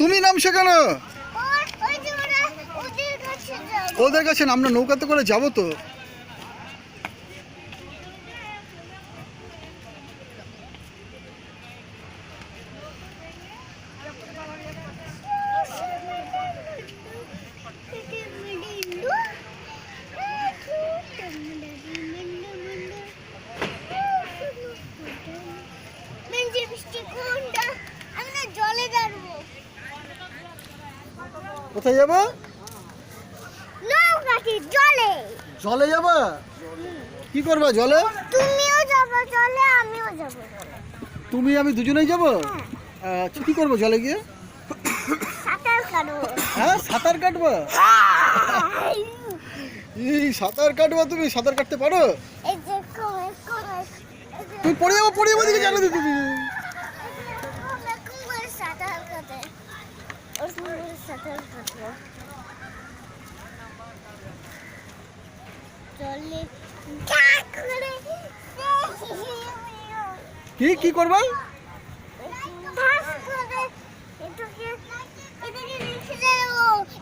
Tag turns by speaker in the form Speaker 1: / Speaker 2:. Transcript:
Speaker 1: তুমি নামছো কেন? ওদের কাছে আমরা নৌকাতে করে যাবো তো। কোথায় যাবো?
Speaker 2: জলে।
Speaker 1: জলে যাবা? কি করবা জলে?
Speaker 2: তুমিও যাবে জলে, আমিও যাব।
Speaker 1: তুমি আমি দুজনেই যাবো? আচ্ছা, কি করবো জলে গিয়ে?
Speaker 2: সাঁতার কাটবো।
Speaker 1: হ্যাঁ, সাঁতার কাটবা? এই সাঁতার কাটবা? তুমি সাঁতার কাটতে পারো?
Speaker 2: এই যে
Speaker 1: তুমি পড়ে যাবো দিকে জানো তুমি।
Speaker 2: সাঁতার কাটে। ওর সাঁতার কাটবো। জলে
Speaker 1: কি করবা?